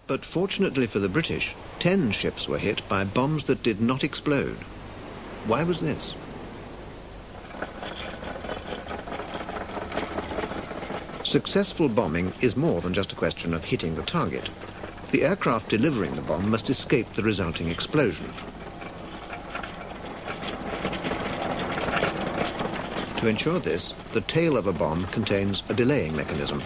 But fortunately for the British, 10 ships were hit by bombs that did not explode. Why was this? Successful bombing is more than just a question of hitting the target. The aircraft delivering the bomb must escape the resulting explosion. To ensure this, the tail of a bomb contains a delaying mechanism.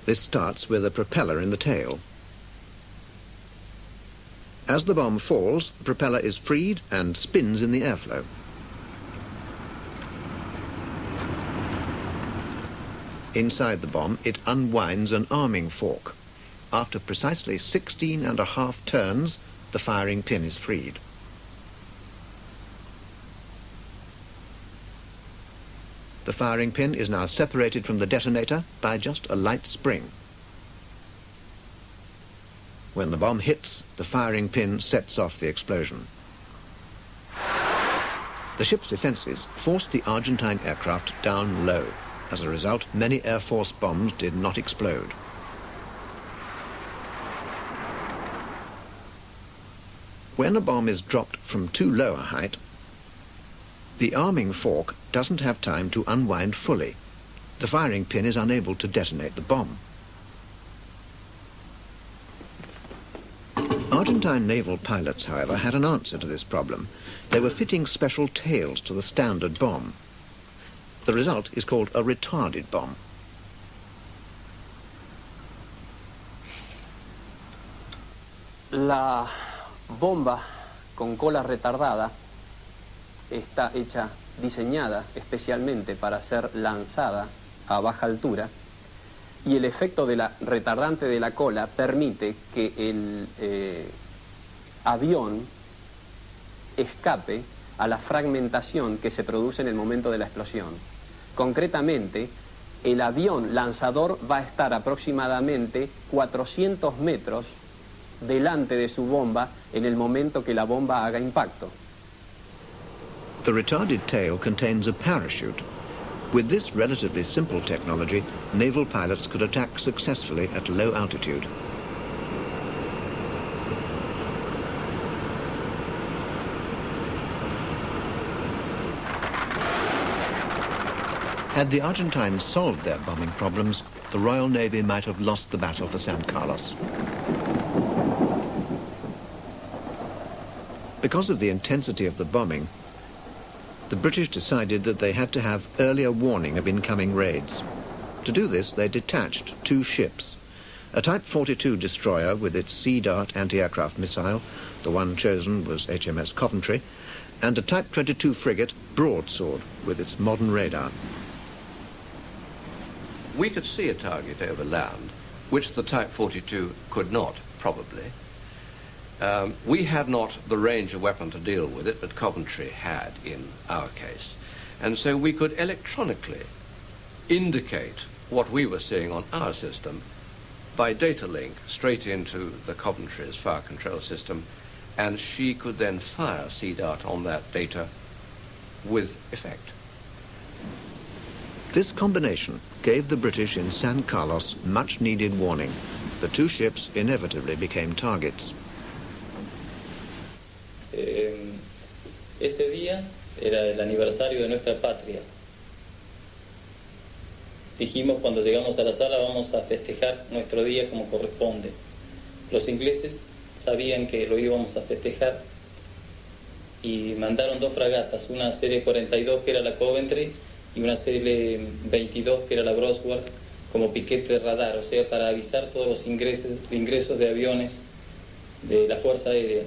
This starts with a propeller in the tail. As the bomb falls, the propeller is freed and spins in the airflow. Inside the bomb, it unwinds an arming fork. After precisely 16.5 turns, the firing pin is freed. The firing pin is now separated from the detonator by just a light spring. When the bomb hits, the firing pin sets off the explosion. The ship's defences forced the Argentine aircraft down low. As a result, many Air Force bombs did not explode. When a bomb is dropped from too low a height, the arming fork doesn't have time to unwind fully. The firing pin is unable to detonate the bomb. Argentine naval pilots, however, had an answer to this problem. They were fitting special tails to the standard bomb. The result is called a retarded bomb. La bomba con cola retardada está diseñada especialmente para ser lanzada a baja altura, y el efecto de la retardante de la cola permite que el avión escape a la fragmentación que se produce en el momento de la explosión. Concretamente, el avión lanzador va a estar aproximadamente 400 metros delante de su bomba en el momento que la bomba haga impacto. The retarded tail contains a parachute. With this relatively simple technology, naval pilots could attack successfully at low altitude. Had the Argentines solved their bombing problems, the Royal Navy might have lost the battle for San Carlos. Because of the intensity of the bombing, the British decided that they had to have earlier warning of incoming raids. To do this, they detached 2 ships. A Type 42 destroyer with its Sea Dart anti-aircraft missile, the one chosen was HMS Coventry, and a Type 22 frigate, Broadsword, with its modern radar. We could see a target over land, which the Type 42 could not, probably. We had not the range of weapon to deal with it, but Coventry had in our case. And so we could electronically indicate what we were seeing on our system by data link straight into the Coventry's fire control system, and she could then fire Sea Dart on that data with effect. This combination gave the British in San Carlos much-needed warning. The 2 ships inevitably became targets. Ese día era el aniversario de nuestra patria. Dijimos cuando llegamos a la sala, vamos a festejar nuestro día como corresponde. Los ingleses sabían que lo íbamos a festejar y mandaron 2 fragatas, una serie 42 que era la Coventry y una serie 22 que era la Broadsword, como piquete de radar, o sea, para avisar todos los ingresos de aviones de la Fuerza Aérea.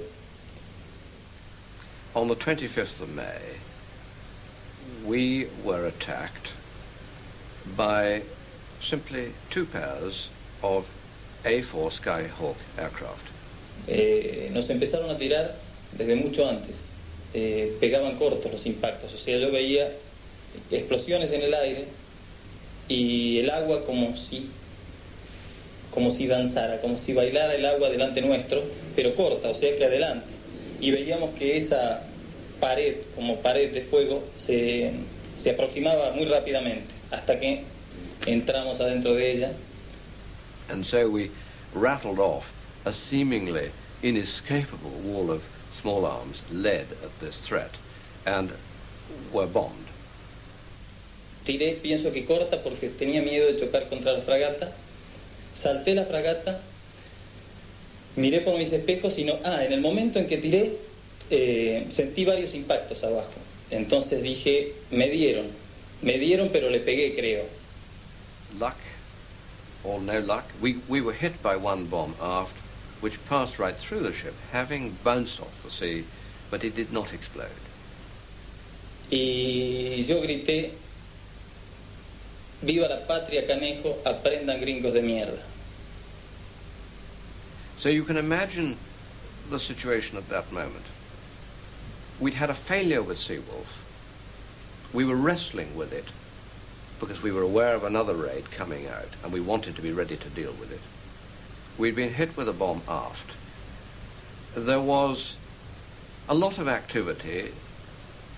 On the 25th of May, we were attacked by simply 2 pairs of A4 Skyhawk aircraft. Nos empezaron a tirar desde mucho antes. Pegaban cortos los impactos, o sea, yo veía explosiones en el aire y el agua como si danzara, como si bailara el agua delante nuestro, pero corta, o sea que adelante. Y veíamos que esa pared, como pared de fuego, se aproximaba muy rápidamente, hasta que entramos adentro de ella. And so we rattled off a seemingly inescapable wall of small arms led at this threat and were bombed. Tiré, pienso que corta porque tenía miedo de chocar contra la fragata. Salté la fragata, miré por mis espejos y no... en el momento en que tiré, sentí varios impactos abajo. Entonces dije, me dieron pero le pegué, creo. Luck or no luck, we were hit by one bomb aft, which passed right through the ship, having bounced off the sea, but it did not explode. Y yo grité, viva la patria, canejo, aprendan gringos de mierda. So you can imagine the situation at that moment. We'd had a failure with Seawolf. We were wrestling with it because we were aware of another raid coming out and we wanted to be ready to deal with it. We'd been hit with a bomb aft. There was a lot of activity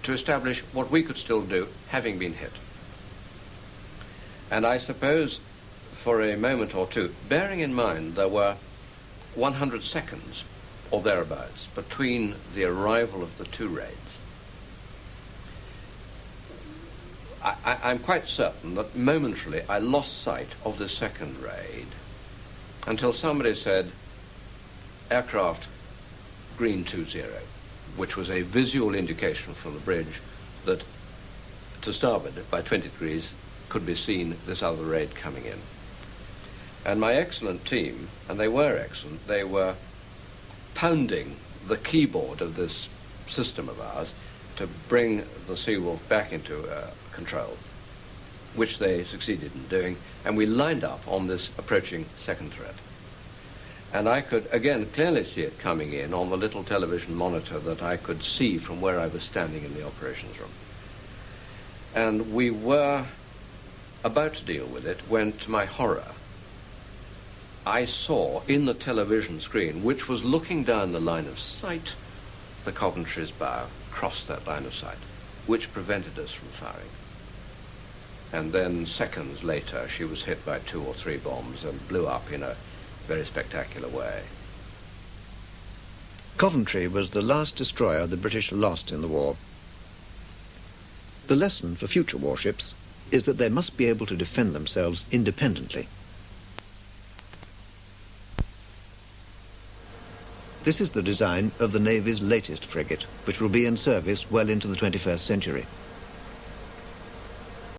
to establish what we could still do, having been hit. And I suppose for a moment or two, bearing in mind there were 100 seconds or thereabouts between the arrival of the two raids, I'm quite certain that momentarily I lost sight of the second raid until somebody said, aircraft green 20, which was a visual indication from the bridge that to starboard by 20 degrees could be seen this other raid coming in. And my excellent team, and they were excellent, they were pounding the keyboard of this system of ours to bring the Seawolf back into control, which they succeeded in doing, and we lined up on this approaching second threat. And I could, again, clearly see it coming in on the little television monitor that I could see from where I was standing in the operations room. And we were about to deal with it when, to my horror, I saw in the television screen, which was looking down the line of sight, the Coventry's bow crossed that line of sight, which prevented us from firing. And then seconds later, she was hit by 2 or 3 bombs and blew up in a very spectacular way. Coventry was the last destroyer the British lost in the war. The lesson for future warships is that they must be able to defend themselves independently. This is the design of the Navy's latest frigate, which will be in service well into the 21st century.